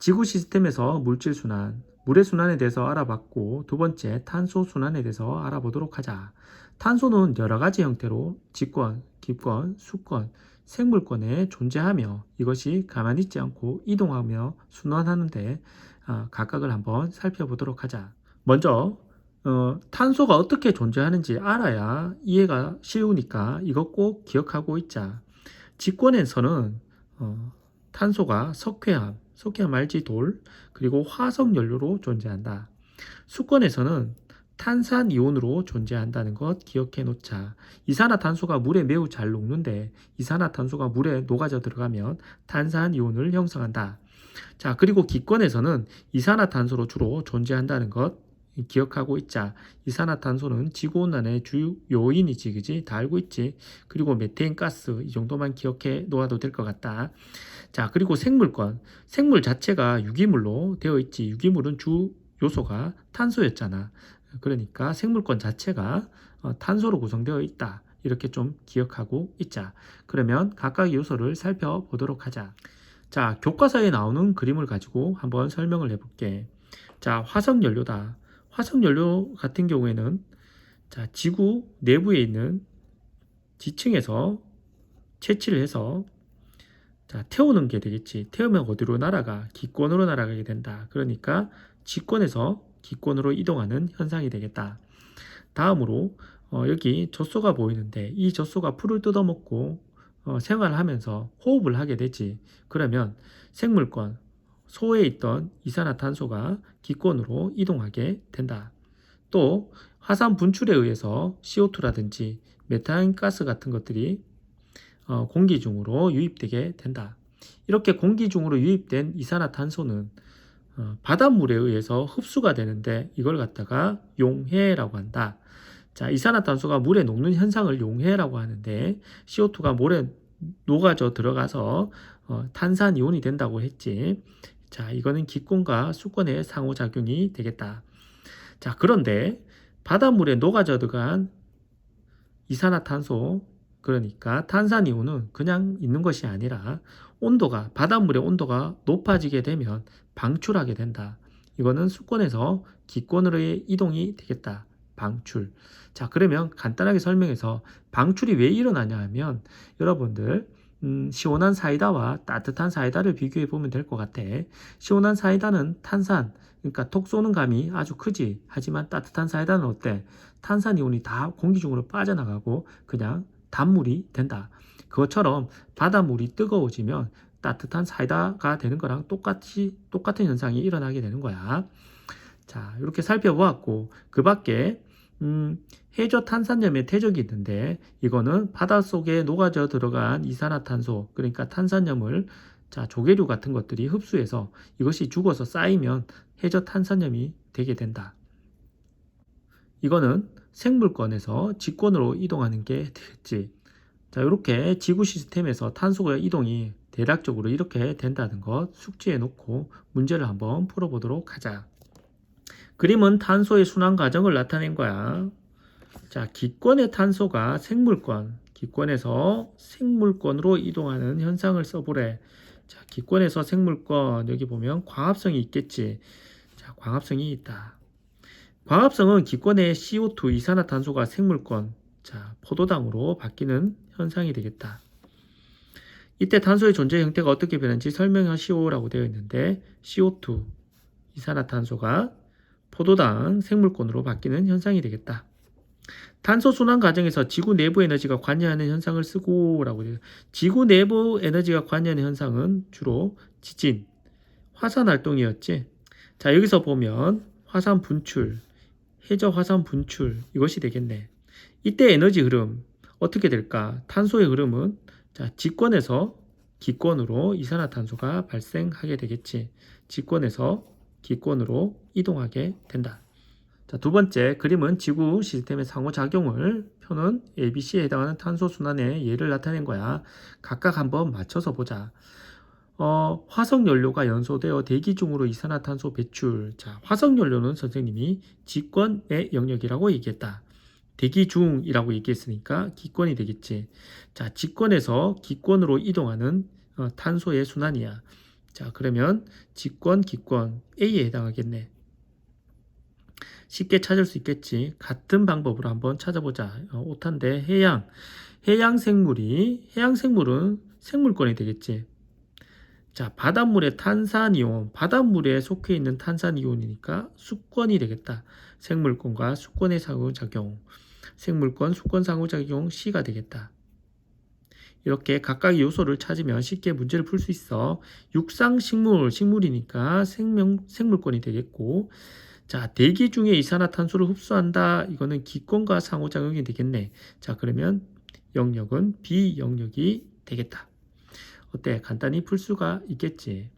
지구 시스템에서 물질 순환, 물의 순환에 대해서 알아봤고, 두 번째 탄소 순환에 대해서 알아보도록 하자. 탄소는 여러 가지 형태로 직권, 기권, 수권, 생물권에 존재하며 이것이 가만히 있지 않고 이동하며 순환하는데 각각을 한번 살펴보도록 하자. 먼저 탄소가 어떻게 존재하는지 알아야 이해가 쉬우니까 이것 꼭 기억하고 있자. 직권에서는 탄소가 석회암 말지 돌, 그리고 화석 연료로 존재한다. 수권에서는 탄산이온으로 존재한다는 것 기억해 놓자. 이산화탄소가 물에 매우 잘 녹는데 이산화탄소가 물에 녹아져 들어가면 탄산이온을 형성한다. 자, 그리고 기권에서는 이산화탄소로 주로 존재한다는 것 기억하고 있자. 이산화탄소는 지구온난화의 주요 요인이지, 그지? 다 알고 있지? 그리고 메테인 가스, 이 정도만 기억해 놓아도 될 것 같다. 자, 그리고 생물권. 생물 자체가 유기물로 되어 있지. 유기물은 주 요소가 탄소였잖아. 그러니까 생물권 자체가 탄소로 구성되어 있다. 이렇게 좀 기억하고 있자. 그러면 각각의 요소를 살펴보도록 하자. 자, 교과서에 나오는 그림을 가지고 한번 설명을 해볼게. 자, 화석연료다. 화석연료 같은 경우에는 자, 지구 내부에 있는 지층에서 채취를 해서 자, 태우는 게 되겠지. 태우면 어디로 날아가? 기권으로 날아가게 된다. 그러니까 지권에서 기권으로 이동하는 현상이 되겠다. 다음으로 여기 젖소가 보이는데 이 젖소가 풀을 뜯어먹고 생활하면서 호흡을 하게 되지. 그러면 생물권, 소에 있던 이산화탄소가 기권으로 이동하게 된다. 또 화산 분출에 의해서 CO2라든지 메탄 가스 같은 것들이 공기 중으로 유입되게 된다. 이렇게 공기 중으로 유입된 이산화탄소는 바닷물에 의해서 흡수가 되는데 이걸 갖다가 용해라고 한다. 자, 이산화탄소가 물에 녹는 현상을 용해라고 하는데 CO2가 물에 녹아져 들어가서 탄산이온이 된다고 했지. 자, 이거는 기권과 수권의 상호작용이 되겠다. 자, 그런데 바닷물에 녹아져 들어간 이산화탄소, 그러니까 탄산이온은 그냥 있는 것이 아니라 바닷물의 온도가 높아지게 되면 방출하게 된다. 이거는 수권에서 기권으로의 이동이 되겠다. 방출. 자, 그러면 간단하게 설명해서 방출이 왜 일어나냐 하면 여러분들 시원한 사이다와 따뜻한 사이다를 비교해 보면 될 것 같아. 시원한 사이다는 탄산, 그러니까 톡 쏘는 감이 아주 크지. 하지만 따뜻한 사이다는 어때? 탄산이온이 다 공기 중으로 빠져나가고 그냥 단물이 된다. 그것처럼 바닷물이 뜨거워지면 따뜻한 사이다가 되는 거랑 똑같은 현상이 일어나게 되는 거야. 자, 이렇게 살펴보았고 그 밖에 해저 탄산염의 퇴적이 있는데 이거는 바닷속에 녹아져 들어간 이산화탄소, 그러니까 탄산염을 자, 조개류 같은 것들이 흡수해서 이것이 죽어서 쌓이면 해저 탄산염이 되게 된다. 이거는 생물권에서 직권으로 이동하는 게 되겠지. 자, 이렇게 지구 시스템에서 탄소의 이동이 대략적으로 이렇게 된다는 것 숙지해 놓고 문제를 한번 풀어보도록 하자. 그림은 탄소의 순환 과정을 나타낸 거야. 자, 기권의 탄소가 기권에서 생물권으로 이동하는 현상을 써보래. 자, 기권에서 생물권, 여기 보면 광합성이 있겠지. 자, 광합성이 있다. 광합성은 기권의 CO2, 이산화탄소가 생물권, 자, 포도당으로 바뀌는 현상이 되겠다. 이때 탄소의 존재 형태가 어떻게 변하는지 설명하시오라고 되어 있는데 CO2, 이산화탄소가 포도당, 생물권으로 바뀌는 현상이 되겠다. 탄소 순환 과정에서 지구 내부 에너지가 관여하는 현상을 쓰고라고 돼요. 지구 내부 에너지가 관여하는 현상은 주로 지진, 화산 활동이었지. 자, 여기서 보면 화산 분출, 해저 화산 분출 이것이 되겠네. 이때 에너지 흐름 어떻게 될까? 탄소의 흐름은 자, 직권에서 기권으로 이산화탄소가 발생하게 되겠지. 직권에서 기권으로 이동하게 된다. 자, 두 번째 그림은 지구 시스템의 상호작용을 표는 ABC에 해당하는 탄소 순환의 예를 나타낸 거야. 각각 한번 맞춰서 보자. 화석연료가 연소되어 대기 중으로 이산화탄소 배출. 자, 화석연료는 선생님이 직권의 영역이라고 얘기했다. 대기 중이라고 얘기했으니까 기권이 되겠지. 자, 직권에서 기권으로 이동하는 탄소의 순환이야. 자, 그러면 직권, 기권 A에 해당하겠네. 쉽게 찾을 수 있겠지. 같은 방법으로 한번 찾아보자. 오탄데 해양생물은 생물권이 되겠지. 자, 바닷물의 탄산이온, 바닷물에 속해 있는 탄산이온이니까 수권이 되겠다. 생물권과 수권의 상호작용, 생물권, 수권 상호작용 C가 되겠다. 이렇게 각각의 요소를 찾으면 쉽게 문제를 풀 수 있어. 육상식물, 식물이니까 생물권이 되겠고, 자, 대기 중에 이산화탄소를 흡수한다. 이거는 기권과 상호작용이 되겠네. 자, 그러면 영역은 B 영역이 되겠다. 어때? 간단히 풀 수가 있겠지.